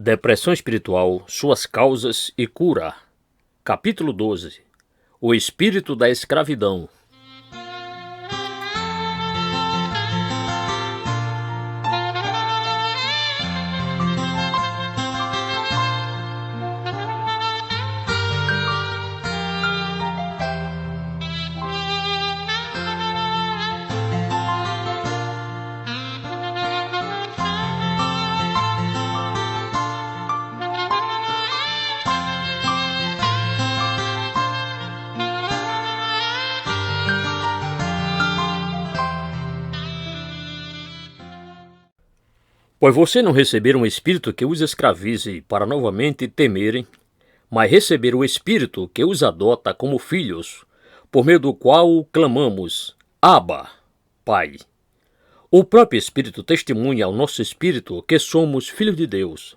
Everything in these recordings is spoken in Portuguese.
Depressão espiritual, suas causas e cura. Capítulo 12. O espírito da escravidão. Pois você não receberam um espírito que os escravize para novamente temerem, mas receberam o espírito que os adota como filhos, por meio do qual clamamos, Abba, Pai. O próprio Espírito testemunha ao nosso espírito que somos filhos de Deus.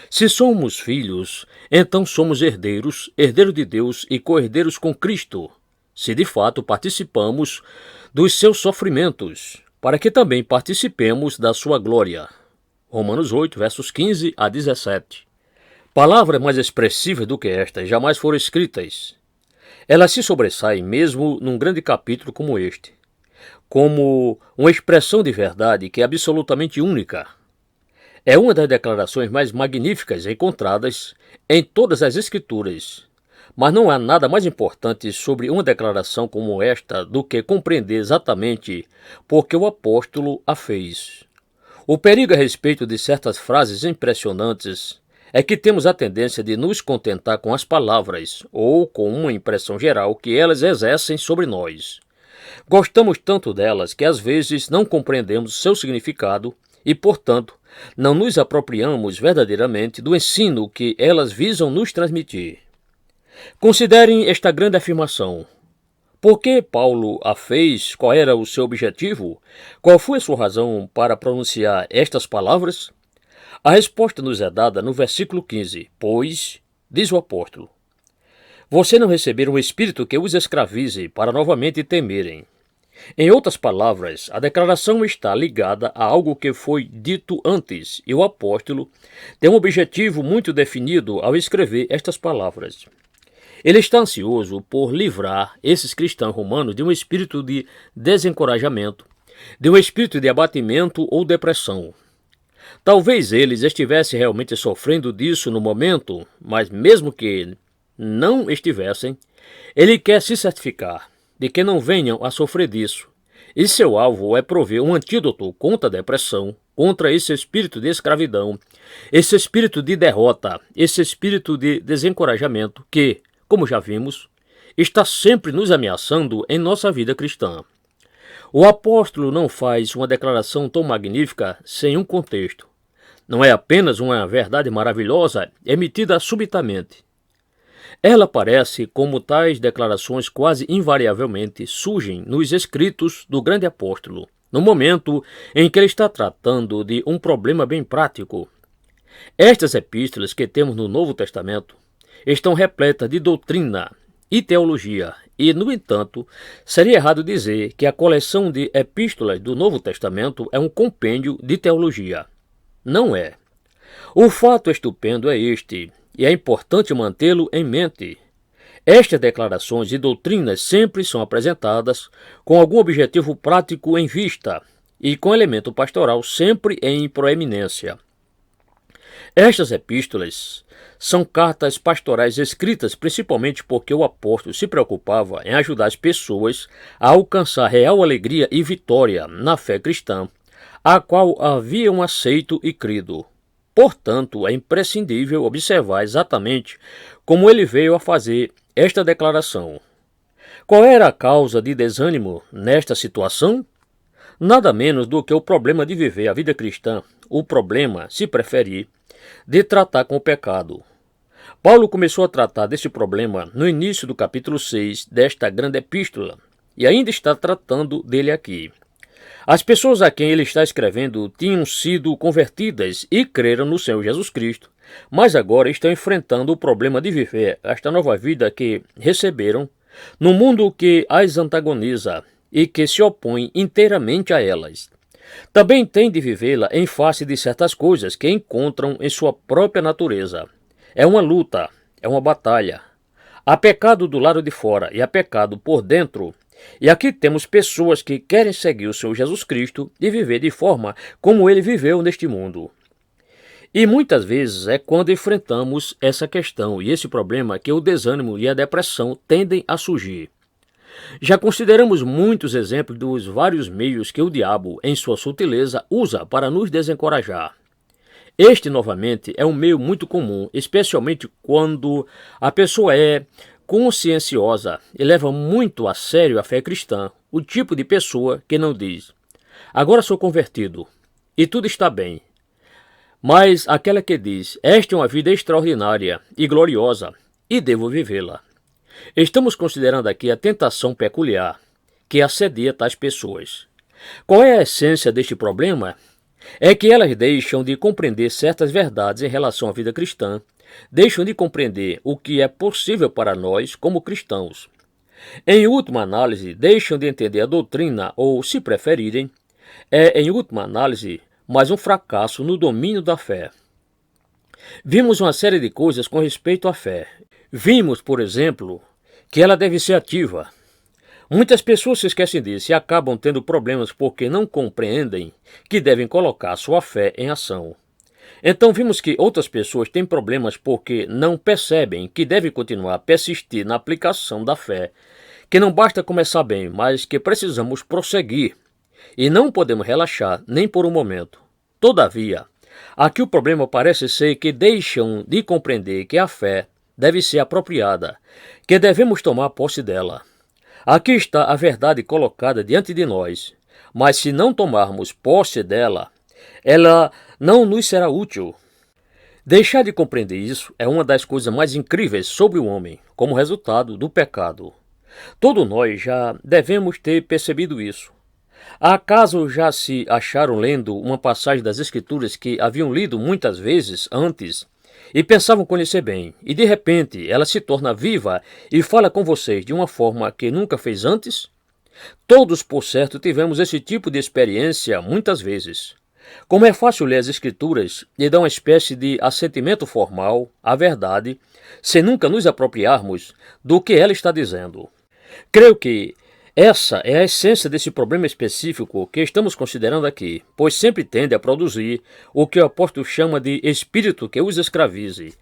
Se somos filhos, então somos herdeiros, herdeiros de Deus e co-herdeiros com Cristo, se de fato participamos dos seus sofrimentos, para que também participemos da sua glória. Romanos 8, versos 15 a 17. Palavras mais expressivas do que estas jamais foram escritas. Elas se sobressaem mesmo num grande capítulo como este, como uma expressão de verdade que é absolutamente única. É uma das declarações mais magníficas encontradas em todas as Escrituras, mas não há nada mais importante sobre uma declaração como esta do que compreender exatamente por que o apóstolo a fez. O perigo a respeito de certas frases impressionantes é que temos a tendência de nos contentar com as palavras ou com uma impressão geral que elas exercem sobre nós. Gostamos tanto delas que às vezes não compreendemos seu significado e, portanto, não nos apropriamos verdadeiramente do ensino que elas visam nos transmitir. Considerem esta grande afirmação. Por que Paulo a fez? Qual era o seu objetivo? Qual foi a sua razão para pronunciar estas palavras? A resposta nos é dada no versículo 15. Pois, diz o apóstolo, você não receberam um espírito que os escravize para novamente temerem. Em outras palavras, a declaração está ligada a algo que foi dito antes, e o apóstolo tem um objetivo muito definido ao escrever estas palavras. Ele está ansioso por livrar esses cristãos romanos de um espírito de desencorajamento, de um espírito de abatimento ou depressão. Talvez eles estivessem realmente sofrendo disso no momento, mas mesmo que não estivessem, ele quer se certificar de que não venham a sofrer disso. E seu alvo é prover um antídoto contra a depressão, contra esse espírito de escravidão, esse espírito de derrota, esse espírito de desencorajamento que, como já vimos, está sempre nos ameaçando em nossa vida cristã. O apóstolo não faz uma declaração tão magnífica sem um contexto. Não é apenas uma verdade maravilhosa emitida subitamente. Ela aparece como tais declarações quase invariavelmente surgem nos escritos do grande apóstolo, no momento em que ele está tratando de um problema bem prático. Estas epístolas que temos no Novo Testamento estão repletas de doutrina e teologia, e, no entanto, seria errado dizer que a coleção de epístolas do Novo Testamento é um compêndio de teologia. Não é. O fato estupendo é este, e é importante mantê-lo em mente. Estas declarações e doutrinas sempre são apresentadas com algum objetivo prático em vista, e com elemento pastoral sempre em proeminência. Estas epístolas são cartas pastorais escritas principalmente porque o apóstolo se preocupava em ajudar as pessoas a alcançar real alegria e vitória na fé cristã, a qual haviam aceito e crido. Portanto, é imprescindível observar exatamente como ele veio a fazer esta declaração. Qual era a causa de desânimo nesta situação? Nada menos do que o problema de viver a vida cristã, o problema, se preferir, de tratar com o pecado. Paulo começou a tratar desse problema no início do capítulo 6 desta grande epístola, e ainda está tratando dele aqui. As pessoas a quem ele está escrevendo tinham sido convertidas e creram no Senhor Jesus Cristo, mas agora estão enfrentando o problema de viver esta nova vida que receberam no mundo que as antagoniza e que se opõe inteiramente a elas. Também tem de vivê-la em face de certas coisas que encontram em sua própria natureza. É uma luta, é uma batalha. Há pecado do lado de fora e há pecado por dentro. E aqui temos pessoas que querem seguir o Senhor Jesus Cristo e viver de forma como ele viveu neste mundo. E muitas vezes é quando enfrentamos essa questão e esse problema que o desânimo e a depressão tendem a surgir. Já consideramos muitos exemplos dos vários meios que o diabo, em sua sutileza, usa para nos desencorajar. Este, novamente, é um meio muito comum, especialmente quando a pessoa é conscienciosa e leva muito a sério a fé cristã, o tipo de pessoa que não diz: agora sou convertido e tudo está bem, mas aquela que diz: esta é uma vida extraordinária e gloriosa e devo vivê-la. Estamos considerando aqui a tentação peculiar que assedia tais pessoas. Qual é a essência deste problema? É que elas deixam de compreender certas verdades em relação à vida cristã, deixam de compreender o que é possível para nós como cristãos. Em última análise, deixam de entender a doutrina ou, se preferirem, em última análise, mais um fracasso no domínio da fé. Vimos uma série de coisas com respeito à fé. Vimos, por exemplo, que ela deve ser ativa. Muitas pessoas se esquecem disso e acabam tendo problemas porque não compreendem que devem colocar sua fé em ação. Então vimos que outras pessoas têm problemas porque não percebem que devem continuar a persistir na aplicação da fé, que não basta começar bem, mas que precisamos prosseguir e não podemos relaxar nem por um momento. Todavia, aqui o problema parece ser que deixam de compreender que a fé deve ser apropriada, que devemos tomar posse dela. Aqui está a verdade colocada diante de nós, mas se não tomarmos posse dela, ela não nos será útil. Deixar de compreender isso é uma das coisas mais incríveis sobre o homem, como resultado do pecado. Todos nós já devemos ter percebido isso. Acaso já se acharam lendo uma passagem das Escrituras que haviam lido muitas vezes antes e pensavam conhecer bem, e de repente ela se torna viva e fala com vocês de uma forma que nunca fez antes? Todos, por certo, tivemos esse tipo de experiência muitas vezes. Como é fácil ler as Escrituras e dar uma espécie de assentimento formal à verdade, sem nunca nos apropriarmos do que ela está dizendo. Creio que essa é a essência desse problema específico que estamos considerando aqui, pois sempre tende a produzir o que o apóstolo chama de espírito que os escravize.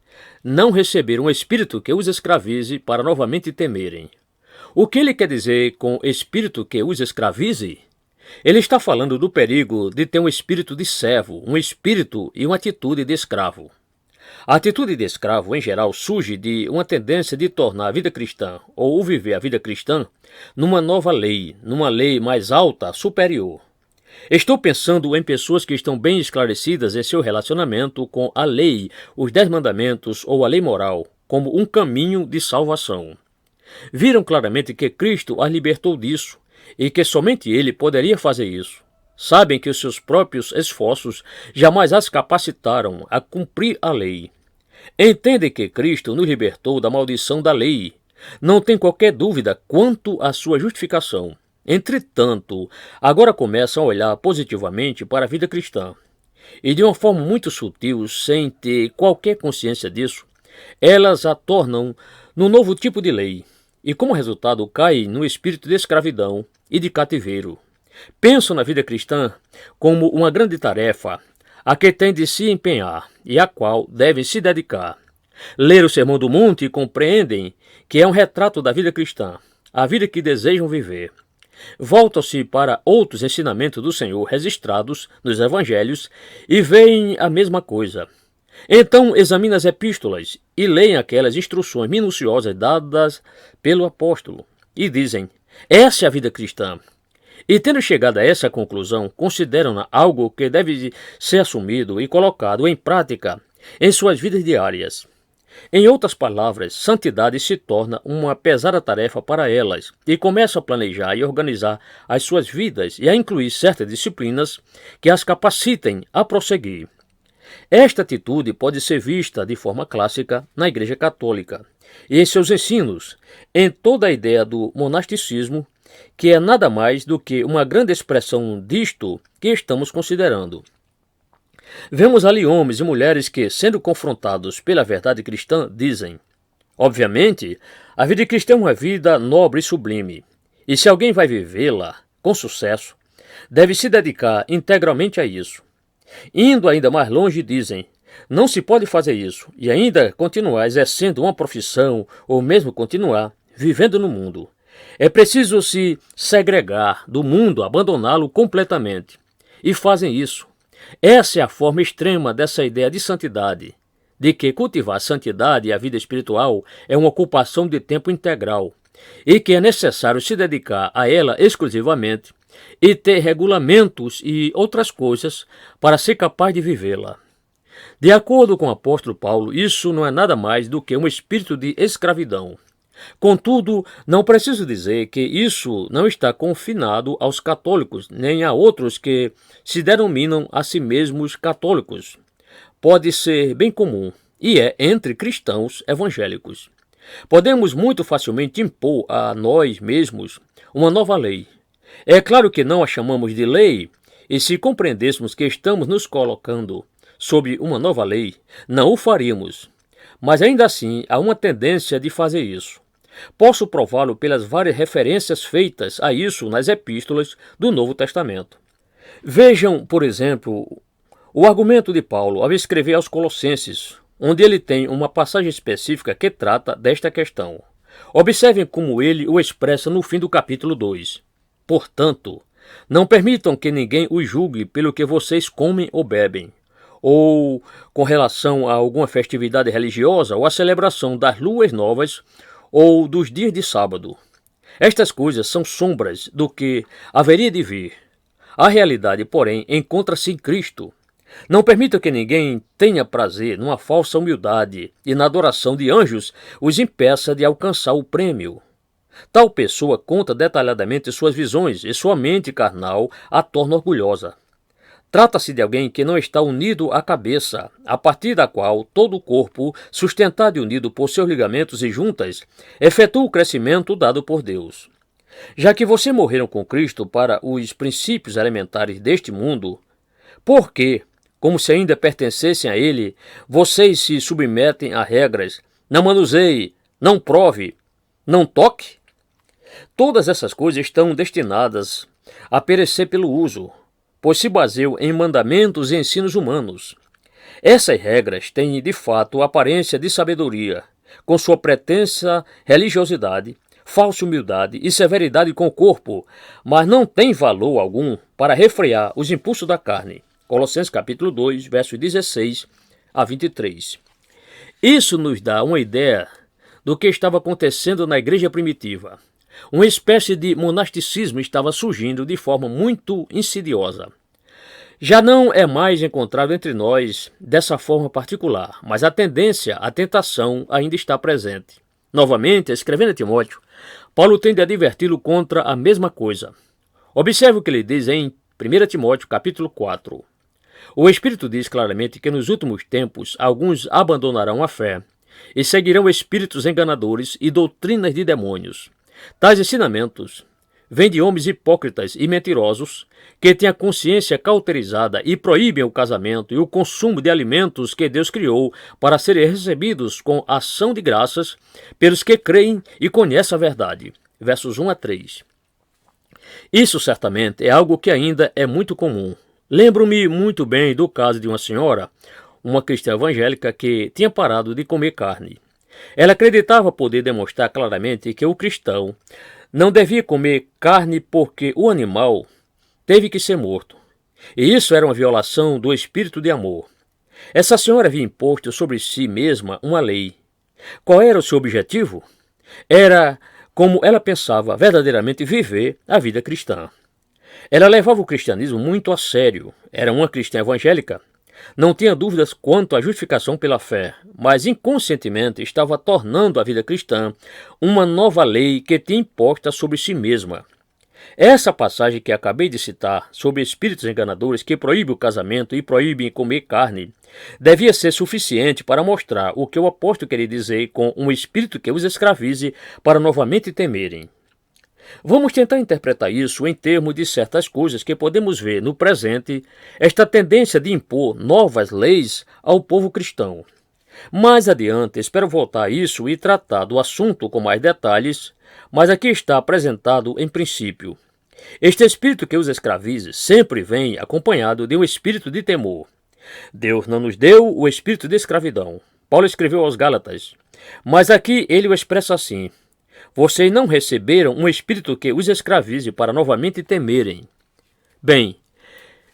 Não receber um espírito que os escravize para novamente temerem. O que ele quer dizer com espírito que os escravize? Ele está falando do perigo de ter um espírito de servo, um espírito e uma atitude de escravo. A atitude de escravo, em geral, surge de uma tendência de tornar a vida cristã, ou viver a vida cristã, numa nova lei, numa lei mais alta, superior. Estou pensando em pessoas que estão bem esclarecidas em seu relacionamento com a lei, os 10 mandamentos ou a lei moral, como um caminho de salvação. Viram claramente que Cristo as libertou disso, e que somente Ele poderia fazer isso. Sabem que os seus próprios esforços jamais as capacitaram a cumprir a lei. Entendem que Cristo nos libertou da maldição da lei. Não tem qualquer dúvida quanto à sua justificação. Entretanto, agora começam a olhar positivamente para a vida cristã. E de uma forma muito sutil, sem ter qualquer consciência disso, elas a tornam num novo tipo de lei. E como resultado caem no espírito de escravidão e de cativeiro. Pensam na vida cristã como uma grande tarefa a que têm de se empenhar e à qual devem se dedicar. Ler o Sermão do Monte e compreendem que é um retrato da vida cristã, a vida que desejam viver. Voltam-se para outros ensinamentos do Senhor registrados nos Evangelhos e veem a mesma coisa. Então examinam as epístolas e leem aquelas instruções minuciosas dadas pelo apóstolo e dizem: essa é a vida cristã. E tendo chegado a essa conclusão, consideram-na algo que deve ser assumido e colocado em prática em suas vidas diárias. Em outras palavras, santidade se torna uma pesada tarefa para elas e começam a planejar e organizar as suas vidas e a incluir certas disciplinas que as capacitem a prosseguir. Esta atitude pode ser vista de forma clássica na Igreja Católica e em seus ensinos, em toda a ideia do monasticismo que é nada mais do que uma grande expressão disto que estamos considerando. Vemos ali homens e mulheres que, sendo confrontados pela verdade cristã, dizem: obviamente, a vida cristã é uma vida nobre e sublime, e se alguém vai vivê-la com sucesso, deve se dedicar integralmente a isso. Indo ainda mais longe, dizem: não se pode fazer isso e ainda continuar exercendo uma profissão ou mesmo continuar vivendo no mundo. É preciso se segregar do mundo, abandoná-lo completamente. E fazem isso. Essa é a forma extrema dessa ideia de santidade, de que cultivar a santidade e a vida espiritual é uma ocupação de tempo integral e que é necessário se dedicar a ela exclusivamente e ter regulamentos e outras coisas para ser capaz de vivê-la. De acordo com o apóstolo Paulo, isso não é nada mais do que um espírito de escravidão. Contudo, não preciso dizer que isso não está confinado aos católicos, nem a outros que se denominam a si mesmos católicos. Pode ser bem comum, e é entre cristãos evangélicos. Podemos muito facilmente impor a nós mesmos uma nova lei. É claro que não a chamamos de lei, e se compreendêssemos que estamos nos colocando sob uma nova lei, não o faríamos. Mas ainda assim há uma tendência de fazer isso. Posso prová-lo pelas várias referências feitas a isso nas epístolas do Novo Testamento. Vejam, por exemplo, o argumento de Paulo ao escrever aos Colossenses, onde ele tem uma passagem específica que trata desta questão. Observem como ele o expressa no fim do capítulo 2. Portanto, não permitam que ninguém os julgue pelo que vocês comem ou bebem, ou com relação a alguma festividade religiosa ou a celebração das luas novas ou dos dias de sábado. Estas coisas são sombras do que haveria de vir. A realidade, porém, encontra-se em Cristo. Não permita que ninguém tenha prazer numa falsa humildade e na adoração de anjos os impeça de alcançar o prêmio. Tal pessoa conta detalhadamente suas visões e sua mente carnal a torna orgulhosa. Trata-se de alguém que não está unido à cabeça, a partir da qual todo o corpo, sustentado e unido por seus ligamentos e juntas, efetua o crescimento dado por Deus. Já que vocês morreram com Cristo para os princípios elementares deste mundo, por que, como se ainda pertencessem a ele, vocês se submetem a regras: não manuseie, não prove, não toque? Todas essas coisas estão destinadas a perecer pelo uso, pois se baseiam em mandamentos e ensinos humanos. Essas regras têm, de fato, aparência de sabedoria, com sua pretensa religiosidade, falsa humildade e severidade com o corpo, mas não têm valor algum para refrear os impulsos da carne. Colossenses capítulo 2, versos 16 a 23. Isso nos dá uma ideia do que estava acontecendo na igreja primitiva. Uma espécie de monasticismo estava surgindo de forma muito insidiosa. Já não é mais encontrado entre nós dessa forma particular, mas a tendência, a tentação ainda está presente. Novamente, escrevendo a Timóteo, Paulo tem de adverti-lo contra a mesma coisa. Observe o que ele diz em 1 Timóteo capítulo 4. O Espírito diz claramente que nos últimos tempos alguns abandonarão a fé e seguirão espíritos enganadores e doutrinas de demônios. Tais ensinamentos vêm de homens hipócritas e mentirosos que têm a consciência cauterizada e proíbem o casamento e o consumo de alimentos que Deus criou para serem recebidos com ação de graças pelos que creem e conhecem a verdade. Versos 1 a 3. Isso certamente é algo que ainda é muito comum. Lembro-me muito bem do caso de uma senhora, uma cristã evangélica, que tinha parado de comer carne. Ela acreditava poder demonstrar claramente que o cristão não devia comer carne porque o animal teve que ser morto. E isso era uma violação do espírito de amor. Essa senhora havia imposto sobre si mesma uma lei. Qual era o seu objetivo? Era, como ela pensava, verdadeiramente viver a vida cristã. Ela levava o cristianismo muito a sério. Era uma cristã evangélica. Não tinha dúvidas quanto à justificação pela fé, mas inconscientemente estava tornando a vida cristã uma nova lei que tinha imposta sobre si mesma. Essa passagem que acabei de citar, sobre espíritos enganadores que proíbem o casamento e proíbem comer carne, devia ser suficiente para mostrar o que o apóstolo queria dizer com um espírito que os escravize para novamente temerem. Vamos tentar interpretar isso em termos de certas coisas que podemos ver no presente, esta tendência de impor novas leis ao povo cristão. Mais adiante, espero voltar a isso e tratar do assunto com mais detalhes, mas aqui está apresentado em princípio. Este espírito que os escraviza sempre vem acompanhado de um espírito de temor. Deus não nos deu o espírito de escravidão. Paulo escreveu aos Gálatas, mas aqui ele o expressa assim: vocês não receberam um espírito que os escravize para novamente temerem. Bem,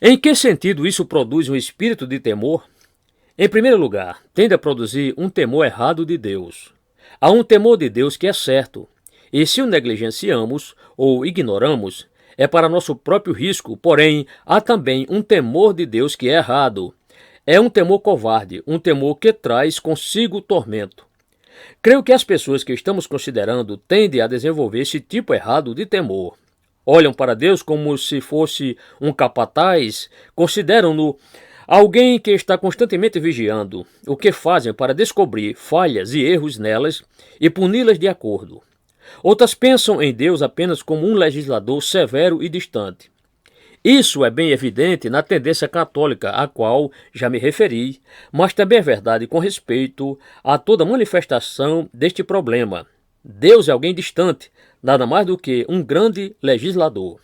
em que sentido isso produz um espírito de temor? Em primeiro lugar, tende a produzir um temor errado de Deus. Há um temor de Deus que é certo, e se o negligenciamos ou ignoramos, é para nosso próprio risco, porém, há também um temor de Deus que é errado. É um temor covarde, um temor que traz consigo tormento. Creio que as pessoas que estamos considerando tendem a desenvolver esse tipo errado de temor. Olham para Deus como se fosse um capataz, consideram-no alguém que está constantemente vigiando, o que fazem para descobrir falhas e erros nelas e puni-las de acordo. Outras pensam em Deus apenas como um legislador severo e distante. Isso é bem evidente na tendência católica a qual já me referi, mas também é verdade com respeito a toda manifestação deste problema. Deus é alguém distante, nada mais do que um grande legislador.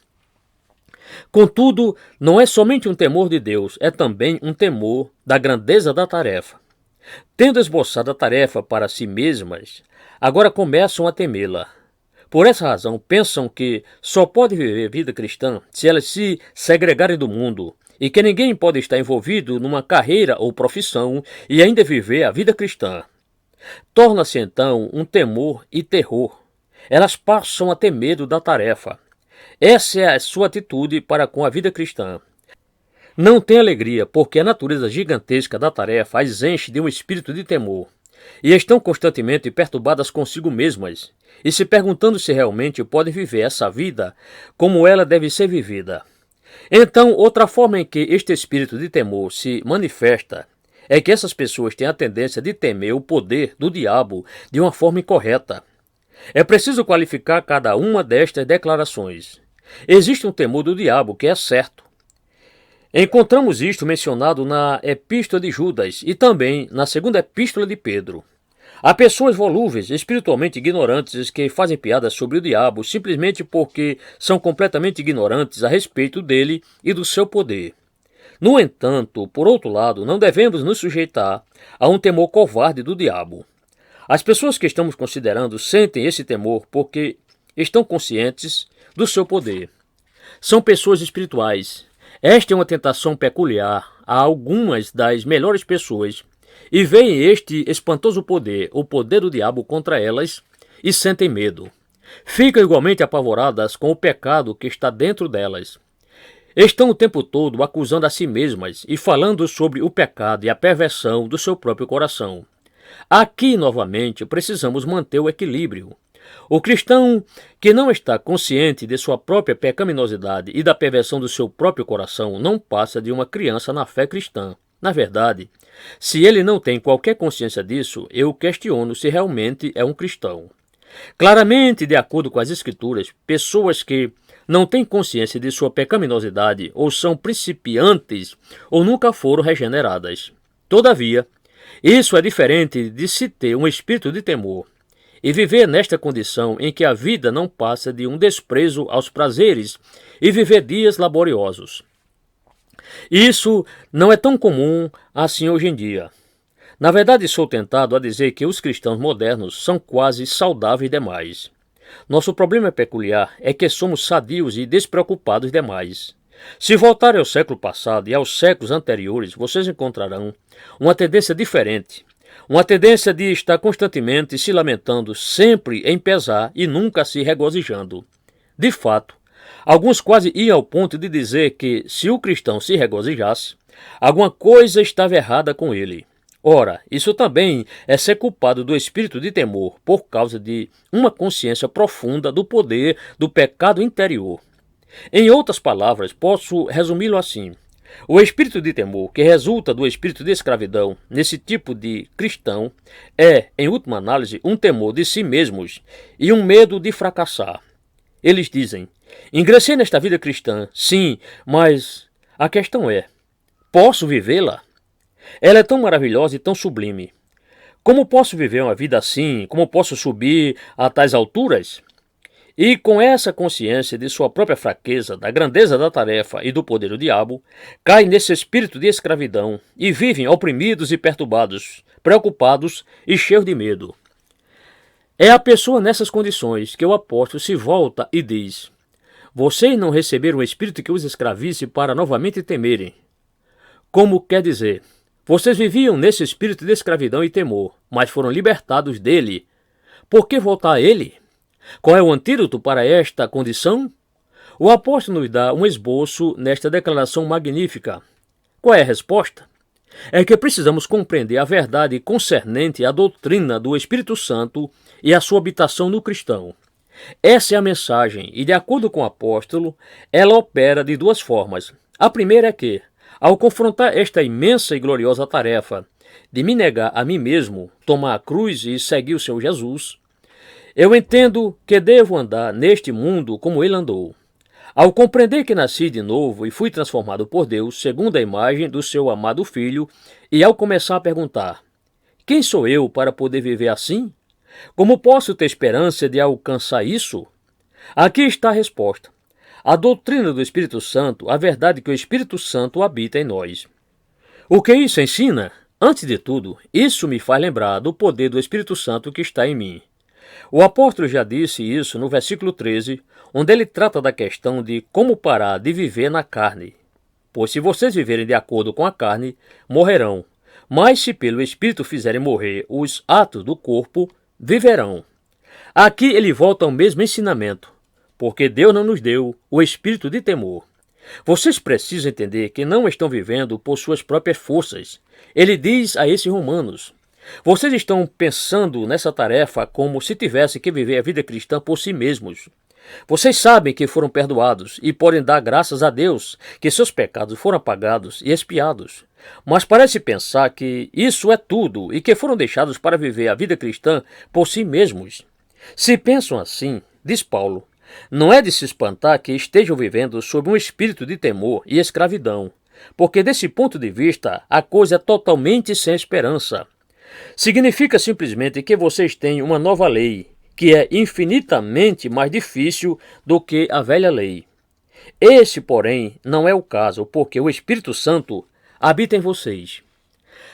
Contudo, não é somente um temor de Deus, é também um temor da grandeza da tarefa. Tendo esboçado a tarefa para si mesmas, agora começam a temê-la. Por essa razão, pensam que só podem viver vida cristã se elas se segregarem do mundo e que ninguém pode estar envolvido numa carreira ou profissão e ainda viver a vida cristã. Torna-se então um temor e terror. Elas passam a ter medo da tarefa. Essa é a sua atitude para com a vida cristã. Não tem alegria, porque a natureza gigantesca da tarefa as enche de um espírito de temor, e estão constantemente perturbadas consigo mesmas, e se perguntando se realmente podem viver essa vida como ela deve ser vivida. Então, outra forma em que este espírito de temor se manifesta é que essas pessoas têm a tendência de temer o poder do diabo de uma forma incorreta. É preciso qualificar cada uma destas declarações. Existe um temor do diabo que é certo. Encontramos isto mencionado na Epístola de Judas e também na segunda Epístola de Pedro. Há pessoas volúveis, espiritualmente ignorantes, que fazem piadas sobre o diabo simplesmente porque são completamente ignorantes a respeito dele e do seu poder. No entanto, por outro lado, não devemos nos sujeitar a um temor covarde do diabo. As pessoas que estamos considerando sentem esse temor porque estão conscientes do seu poder. São pessoas espirituais. Esta é uma tentação peculiar a algumas das melhores pessoas e veem este espantoso poder, o poder do diabo contra elas, e sentem medo. Ficam igualmente apavoradas com o pecado que está dentro delas. Estão o tempo todo acusando a si mesmas e falando sobre o pecado e a perversão do seu próprio coração. Aqui, novamente, precisamos manter o equilíbrio. O cristão que não está consciente de sua própria pecaminosidade e da perversão do seu próprio coração não passa de uma criança na fé cristã. Na verdade, se ele não tem qualquer consciência disso, eu questiono se realmente é um cristão. Claramente, de acordo com as Escrituras, pessoas que não têm consciência de sua pecaminosidade ou são principiantes ou nunca foram regeneradas. Todavia, isso é diferente de se ter um espírito de temor e viver nesta condição em que a vida não passa de um desprezo aos prazeres e viver dias laboriosos. Isso não é tão comum assim hoje em dia. Na verdade, sou tentado a dizer que os cristãos modernos são quase saudáveis demais. Nosso problema peculiar é que somos sadios e despreocupados demais. Se voltarem ao século passado e aos séculos anteriores, vocês encontrarão uma tendência diferente. Uma tendência de estar constantemente se lamentando, sempre em pesar e nunca se regozijando. De fato, alguns quase iam ao ponto de dizer que, se o cristão se regozijasse, alguma coisa estava errada com ele. Ora, isso também é ser culpado do espírito de temor por causa de uma consciência profunda do poder do pecado interior. Em outras palavras, posso resumi-lo assim. O espírito de temor, que resulta do espírito de escravidão nesse tipo de cristão, é, em última análise, um temor de si mesmos e um medo de fracassar. Eles dizem: ingressei nesta vida cristã, sim, mas a questão é: posso vivê-la? Ela é tão maravilhosa e tão sublime. Como posso viver uma vida assim? Como posso subir a tais alturas? E com essa consciência de sua própria fraqueza, da grandeza da tarefa e do poder do diabo, caem nesse espírito de escravidão e vivem oprimidos e perturbados, preocupados e cheios de medo. É a pessoa nessas condições que o apóstolo se volta e diz: vocês não receberam o espírito que os escravize para novamente temerem. Como quer dizer, vocês viviam nesse espírito de escravidão e temor, mas foram libertados dele. Por que voltar a ele? Qual é o antídoto para esta condição? O apóstolo nos dá um esboço nesta declaração magnífica. Qual é a resposta? É que precisamos compreender a verdade concernente à doutrina do Espírito Santo e a sua habitação no cristão. Essa é a mensagem e, de acordo com o apóstolo, ela opera de duas formas. A primeira é que, ao confrontar esta imensa e gloriosa tarefa de me negar a mim mesmo, tomar a cruz e seguir o Senhor Jesus, eu entendo que devo andar neste mundo como ele andou. Ao compreender que nasci de novo e fui transformado por Deus segundo a imagem do seu amado Filho, e ao começar a perguntar: quem sou eu para poder viver assim? Como posso ter esperança de alcançar isso? Aqui está a resposta. A doutrina do Espírito Santo, a verdade que o Espírito Santo habita em nós. O que isso ensina? Antes de tudo, isso me faz lembrar do poder do Espírito Santo que está em mim. O apóstolo já disse isso no versículo 13, onde ele trata da questão de como parar de viver na carne. Pois se vocês viverem de acordo com a carne, morrerão. Mas se pelo Espírito fizerem morrer os atos do corpo, viverão. Aqui ele volta ao mesmo ensinamento, porque Deus não nos deu o espírito de temor. Vocês precisam entender que não estão vivendo por suas próprias forças. Ele diz a esses romanos: vocês estão pensando nessa tarefa como se tivessem que viver a vida cristã por si mesmos. Vocês sabem que foram perdoados e podem dar graças a Deus que seus pecados foram apagados e expiados. Mas parece pensar que isso é tudo e que foram deixados para viver a vida cristã por si mesmos. Se pensam assim, diz Paulo, não é de se espantar que estejam vivendo sob um espírito de temor e escravidão, porque desse ponto de vista a coisa é totalmente sem esperança. Significa simplesmente que vocês têm uma nova lei, que é infinitamente mais difícil do que a velha lei. Esse, porém, não é o caso, porque o Espírito Santo habita em vocês.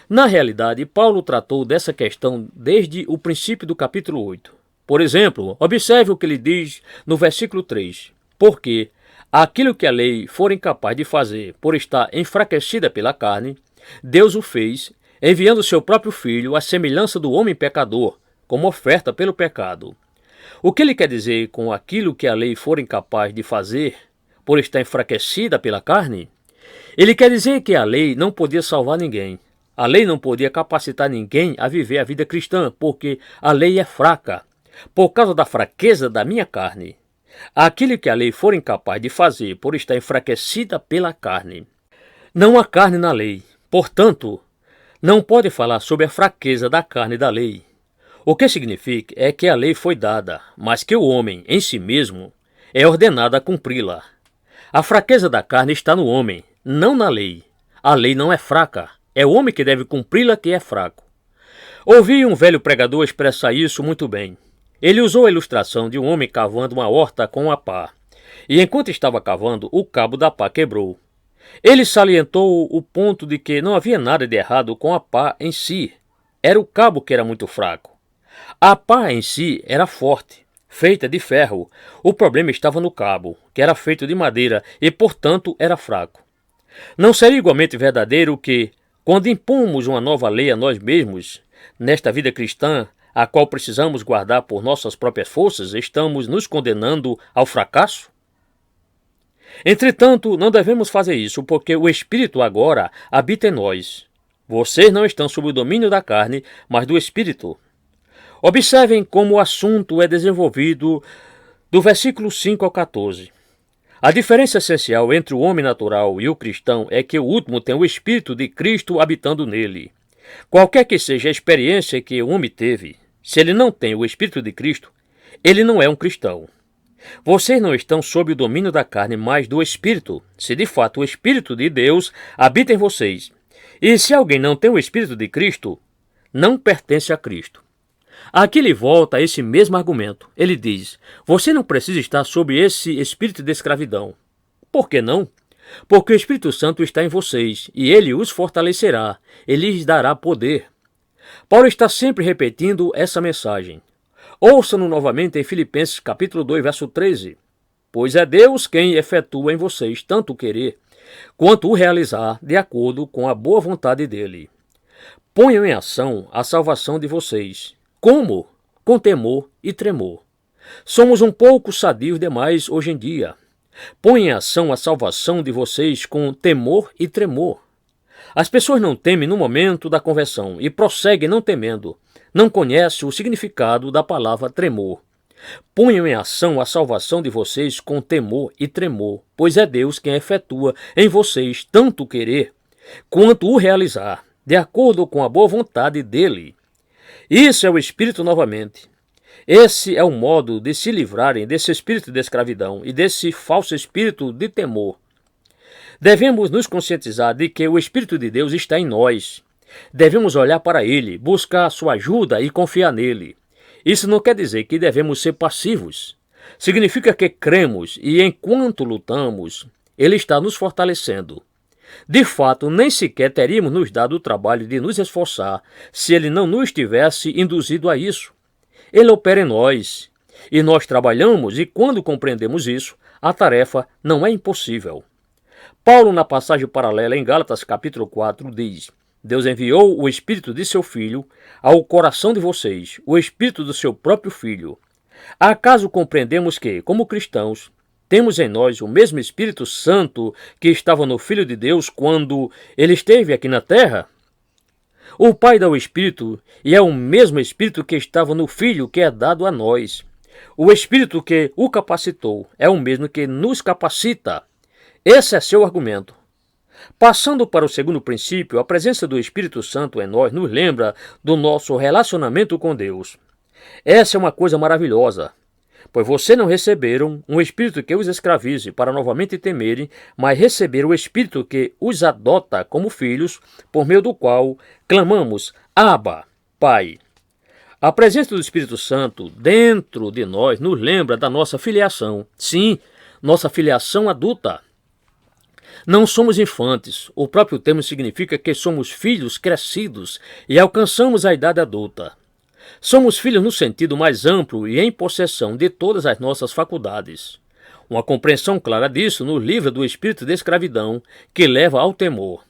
Na realidade, Paulo tratou dessa questão desde o princípio do capítulo 8. Por exemplo, observe o que ele diz no versículo 3. Porque aquilo que a lei for incapaz de fazer por estar enfraquecida pela carne, Deus o fez, enviando seu próprio Filho à semelhança do homem pecador, como oferta pelo pecado. O que ele quer dizer com aquilo que a lei for incapaz de fazer por estar enfraquecida pela carne? Ele quer dizer que a lei não podia salvar ninguém. A lei não podia capacitar ninguém a viver a vida cristã, porque a lei é fraca, por causa da fraqueza da minha carne. Aquilo que a lei for incapaz de fazer por estar enfraquecida pela carne. Não há carne na lei, portanto, não pode falar sobre a fraqueza da carne da lei. O que significa é que a lei foi dada, mas que o homem, em si mesmo, é ordenado a cumpri-la. A fraqueza da carne está no homem, não na lei. A lei não é fraca, é o homem que deve cumpri-la que é fraco. Ouvi um velho pregador expressar isso muito bem. Ele usou a ilustração de um homem cavando uma horta com uma pá, e enquanto estava cavando, o cabo da pá quebrou. Ele salientou o ponto de que não havia nada de errado com a pá em si, era o cabo que era muito fraco. A pá em si era forte, feita de ferro. O problema estava no cabo, que era feito de madeira e, portanto, era fraco. Não seria igualmente verdadeiro que, quando impomos uma nova lei a nós mesmos, nesta vida cristã, a qual precisamos guardar por nossas próprias forças, estamos nos condenando ao fracasso? Entretanto, não devemos fazer isso, porque o Espírito agora habita em nós. Vocês não estão sob o domínio da carne, mas do Espírito. Observem como o assunto é desenvolvido do versículo 5 ao 14. A diferença essencial entre o homem natural e o cristão é que o último tem o Espírito de Cristo habitando nele. Qualquer que seja a experiência que o homem teve, se ele não tem o Espírito de Cristo, ele não é um cristão. Vocês não estão sob o domínio da carne, mas do Espírito, se de fato o Espírito de Deus habita em vocês. E se alguém não tem o Espírito de Cristo, não pertence a Cristo. Aqui ele volta a esse mesmo argumento. Ele diz: você não precisa estar sob esse espírito de escravidão. Por que não? Porque o Espírito Santo está em vocês, e ele os fortalecerá, ele lhes dará poder. Paulo está sempre repetindo essa mensagem. Ouça-no novamente em Filipenses capítulo 2, verso 13. Pois é Deus quem efetua em vocês tanto o querer, quanto o realizar, de acordo com a boa vontade dele. Ponham em ação a salvação de vocês. Como? Com temor e tremor. Somos um pouco sadios demais hoje em dia. Põe em ação a salvação de vocês com temor e tremor. As pessoas não temem no momento da conversão e prosseguem não temendo. Não conhecem o significado da palavra tremor. Ponham em ação a salvação de vocês com temor e tremor, pois é Deus quem efetua em vocês tanto o querer quanto o realizar, de acordo com a boa vontade dele. Isso é o Espírito novamente. Esse é o modo de se livrarem desse espírito de escravidão e desse falso espírito de temor. Devemos nos conscientizar de que o Espírito de Deus está em nós. Devemos olhar para ele, buscar sua ajuda e confiar nele. Isso não quer dizer que devemos ser passivos. Significa que cremos e, enquanto lutamos, ele está nos fortalecendo. De fato, nem sequer teríamos nos dado o trabalho de nos esforçar se ele não nos tivesse induzido a isso. Ele opera em nós, e nós trabalhamos, e quando compreendemos isso, a tarefa não é impossível. Paulo, na passagem paralela em Gálatas capítulo 4, diz: Deus enviou o Espírito de seu Filho ao coração de vocês, o Espírito do seu próprio Filho. Acaso compreendemos que, como cristãos, temos em nós o mesmo Espírito Santo que estava no Filho de Deus quando ele esteve aqui na terra? O Pai dá o Espírito, e é o mesmo Espírito que estava no Filho que é dado a nós. O Espírito que o capacitou é o mesmo que nos capacita. Esse é seu argumento. Passando para o segundo princípio, a presença do Espírito Santo em nós nos lembra do nosso relacionamento com Deus. Essa é uma coisa maravilhosa, pois vocês não receberam um espírito que os escravize para novamente temerem, mas receberam o Espírito que os adota como filhos, por meio do qual clamamos: Abba, Pai. A presença do Espírito Santo dentro de nós nos lembra da nossa filiação. Sim, nossa filiação adulta. Não somos infantes. O próprio termo significa que somos filhos crescidos e alcançamos a idade adulta. Somos filhos no sentido mais amplo e em possessão de todas as nossas faculdades. Uma compreensão clara disso nos livra do espírito de escravidão que leva ao temor.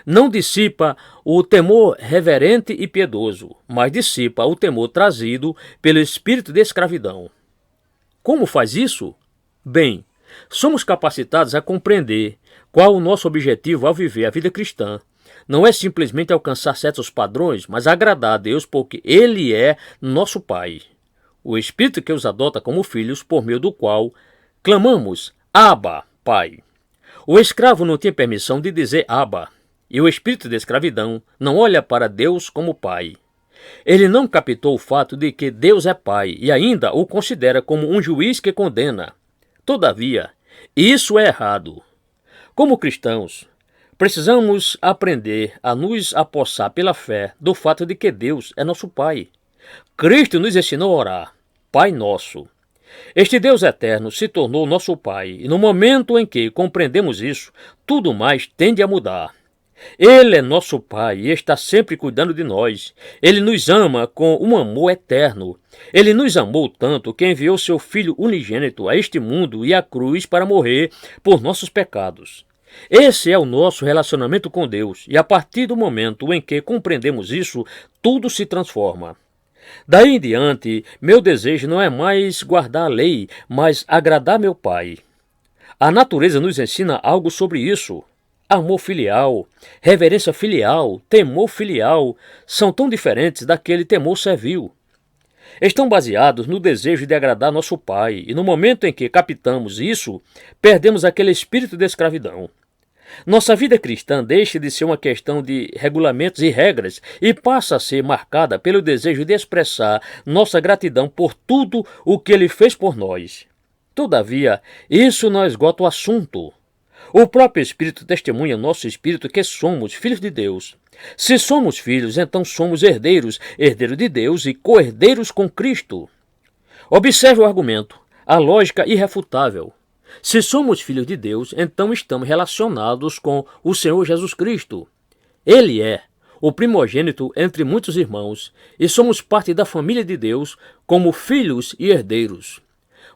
Não dissipa o temor reverente e piedoso, mas dissipa o temor trazido pelo espírito de escravidão. Como faz isso? Bem, somos capacitados a compreender qual o nosso objetivo ao viver a vida cristã. Não é simplesmente alcançar certos padrões, mas agradar a Deus porque Ele é nosso Pai. O Espírito que os adota como filhos, por meio do qual clamamos: Abba, Pai. O escravo não tinha permissão de dizer Abba, e o espírito de escravidão não olha para Deus como Pai. Ele não captou o fato de que Deus é Pai e ainda o considera como um juiz que condena. Todavia, isso é errado. Como cristãos, precisamos aprender a nos apossar pela fé do fato de que Deus é nosso Pai. Cristo nos ensinou a orar: Pai Nosso. Este Deus eterno se tornou nosso Pai, e no momento em que compreendemos isso, tudo mais tende a mudar. Ele é nosso Pai e está sempre cuidando de nós. Ele nos ama com um amor eterno. Ele nos amou tanto que enviou seu Filho unigênito a este mundo e à cruz para morrer por nossos pecados. Esse é o nosso relacionamento com Deus, e a partir do momento em que compreendemos isso, tudo se transforma. Daí em diante, meu desejo não é mais guardar a lei, mas agradar meu Pai. A natureza nos ensina algo sobre isso. Amor filial, reverência filial, temor filial são tão diferentes daquele temor servil. Estão baseados no desejo de agradar nosso Pai, e no momento em que captamos isso, perdemos aquele espírito de escravidão. Nossa vida cristã deixa de ser uma questão de regulamentos e regras e passa a ser marcada pelo desejo de expressar nossa gratidão por tudo o que Ele fez por nós. Todavia, isso não esgota o assunto. O próprio Espírito testemunha nosso espírito que somos filhos de Deus. Se somos filhos, então somos herdeiros, herdeiros de Deus e co-herdeiros com Cristo. Observe o argumento, a lógica irrefutável. Se somos filhos de Deus, então estamos relacionados com o Senhor Jesus Cristo. Ele é o primogênito entre muitos irmãos e somos parte da família de Deus como filhos e herdeiros.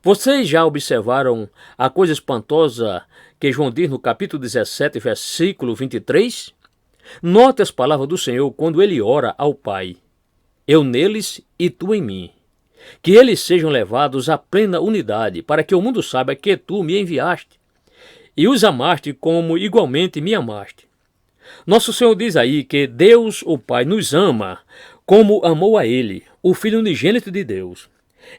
Vocês já observaram a coisa espantosa que João diz no capítulo 17, versículo 23? Note as palavras do Senhor quando ele ora ao Pai. Eu neles e tu em mim. Que eles sejam levados à plena unidade, para que o mundo saiba que tu me enviaste e os amaste como igualmente me amaste. Nosso Senhor diz aí que Deus, o Pai, nos ama como amou a Ele, o Filho unigênito de Deus.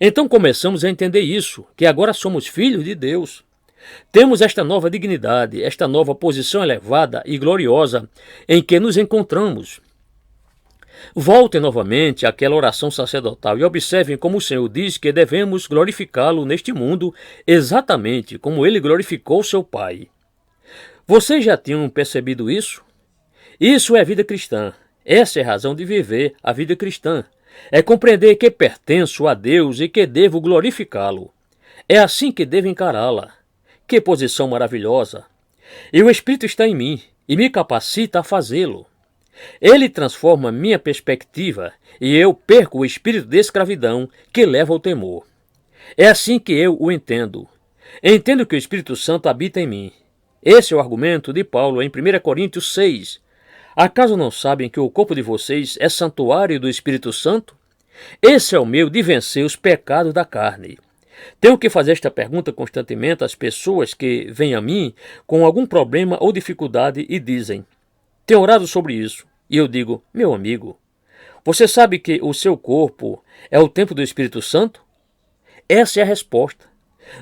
Então começamos a entender isso, que agora somos filhos de Deus. Temos esta nova dignidade, esta nova posição elevada e gloriosa em que nos encontramos. Voltem novamente àquela oração sacerdotal e observem como o Senhor diz que devemos glorificá-lo neste mundo exatamente como ele glorificou seu Pai. Vocês já tinham percebido isso? Isso é vida cristã. Essa é a razão de viver a vida cristã. É compreender que pertenço a Deus e que devo glorificá-lo. É assim que devo encará-la. Que posição maravilhosa! E o Espírito está em mim e me capacita a fazê-lo. Ele transforma minha perspectiva e eu perco o espírito de escravidão que leva ao temor. É assim que eu o entendo. Entendo que o Espírito Santo habita em mim. Esse é o argumento de Paulo em 1 Coríntios 6. Acaso não sabem que o corpo de vocês é santuário do Espírito Santo? Esse é o meio de vencer os pecados da carne. Tenho que fazer esta pergunta constantemente às pessoas que vêm a mim com algum problema ou dificuldade e dizem: tenho orado sobre isso. E eu digo: meu amigo, você sabe que o seu corpo é o templo do Espírito Santo? Essa é a resposta.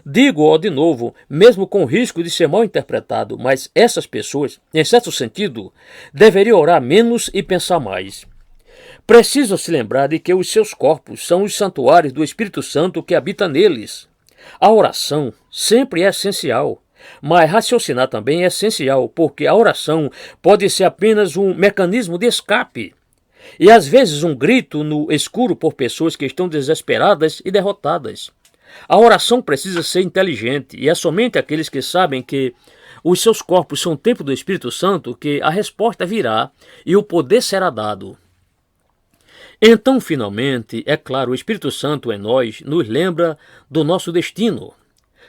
Digo-o de novo, mesmo com o risco de ser mal interpretado, mas essas pessoas, em certo sentido, deveriam orar menos e pensar mais. Precisam se lembrar de que os seus corpos são os santuários do Espírito Santo que habita neles. A oração sempre é essencial, mas raciocinar também é essencial, porque a oração pode ser apenas um mecanismo de escape e às vezes um grito no escuro por pessoas que estão desesperadas e derrotadas. A oração precisa ser inteligente e é somente aqueles que sabem que os seus corpos são templo do Espírito Santo que a resposta virá e o poder será dado. Então, finalmente, é claro, o Espírito Santo em nós nos lembra do nosso destino.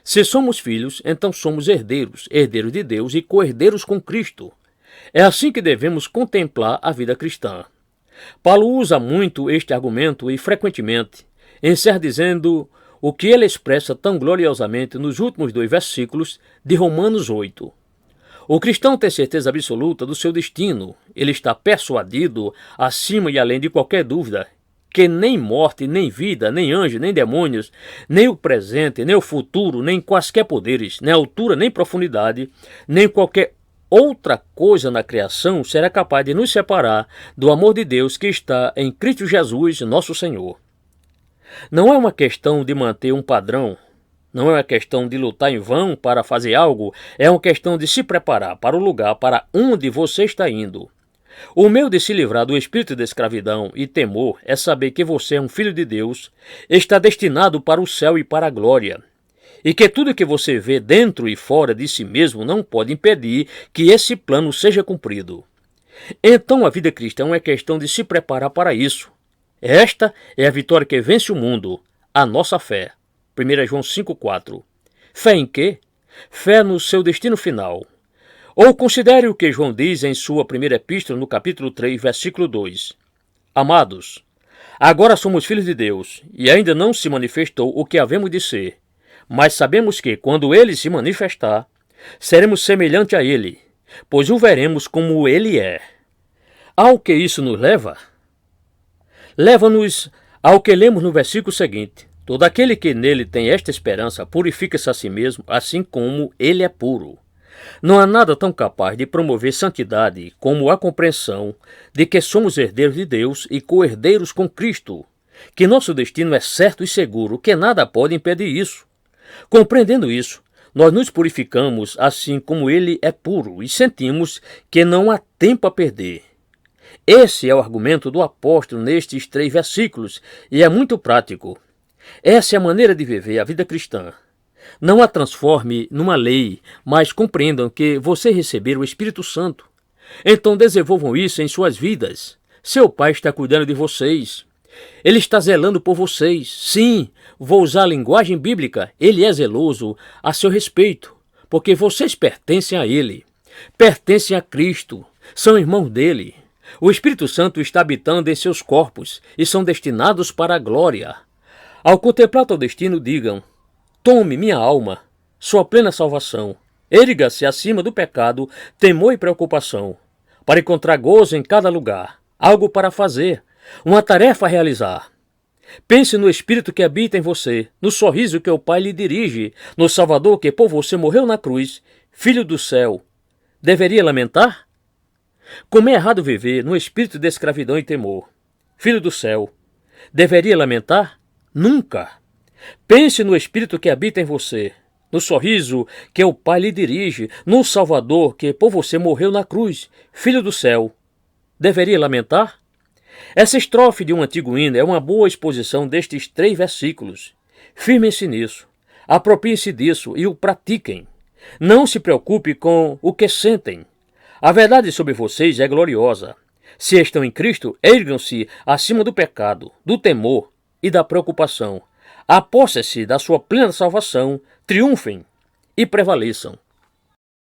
Se somos filhos, então somos herdeiros, herdeiros de Deus e co-herdeiros com Cristo. É assim que devemos contemplar a vida cristã. Paulo usa muito este argumento e, frequentemente, encerra dizendo o que ele expressa tão gloriosamente nos últimos 2 versículos de Romanos 8. O cristão tem certeza absoluta do seu destino. Ele está persuadido, acima e além de qualquer dúvida, que nem morte, nem vida, nem anjos, nem demônios, nem o presente, nem o futuro, nem quaisquer poderes, nem altura, nem profundidade, nem qualquer outra coisa na criação será capaz de nos separar do amor de Deus que está em Cristo Jesus, nosso Senhor. Não é uma questão de manter um padrão, não é uma questão de lutar em vão para fazer algo, é uma questão de se preparar para o lugar para onde você está indo. O meio de se livrar do espírito de escravidão e temor é saber que você é um filho de Deus, está destinado para o céu e para a glória, e que tudo que você vê dentro e fora de si mesmo não pode impedir que esse plano seja cumprido. Então a vida cristã é questão de se preparar para isso. Esta é a vitória que vence o mundo, a nossa fé. 1 João 5,4. Fé em quê? Fé no seu destino final. Ou considere o que João diz em sua primeira epístola no capítulo 3, versículo 2. Amados, agora somos filhos de Deus, e ainda não se manifestou o que havemos de ser. Mas sabemos que, quando ele se manifestar, seremos semelhantes a ele, pois o veremos como ele é. Ao que isso nos leva? Leva-nos ao que lemos no versículo seguinte. Todo aquele que nele tem esta esperança purifica-se a si mesmo, assim como ele é puro. Não há nada tão capaz de promover santidade como a compreensão de que somos herdeiros de Deus e co-herdeiros com Cristo, que nosso destino é certo e seguro, que nada pode impedir isso. Compreendendo isso, nós nos purificamos assim como ele é puro e sentimos que não há tempo a perder. Esse é o argumento do apóstolo nestes 3 versículos e é muito prático. Essa é a maneira de viver a vida cristã. Não a transforme numa lei, mas compreendam que você receber o Espírito Santo. Então desenvolvam isso em suas vidas. Seu Pai está cuidando de vocês. Ele está zelando por vocês. Sim, vou usar a linguagem bíblica. Ele é zeloso a seu respeito, porque vocês pertencem a Ele. Pertencem a Cristo. São irmãos dele. O Espírito Santo está habitando em seus corpos e são destinados para a glória. Ao contemplar teu destino, digam: tome minha alma, sua plena salvação. Erga-se acima do pecado, temor e preocupação, para encontrar gozo em cada lugar, algo para fazer, uma tarefa a realizar. Pense no Espírito que habita em você, no sorriso que o Pai lhe dirige, no Salvador que por você morreu na cruz, Filho do céu. Deveria lamentar? Como é errado viver no espírito de escravidão e temor. Filho do céu. Deveria lamentar? Nunca. Pense no Espírito que habita em você, no sorriso que o Pai lhe dirige, no Salvador que por você morreu na cruz, Filho do céu. Deveria lamentar? Essa estrofe de um antigo hino é uma boa exposição destes 3 versículos. Firmem-se nisso, apropriem-se disso e o pratiquem. Não se preocupe com o que sentem. A verdade sobre vocês é gloriosa. Se estão em Cristo, ergam-se acima do pecado, do temor e da preocupação. Apossem-se da sua plena salvação, triunfem e prevaleçam.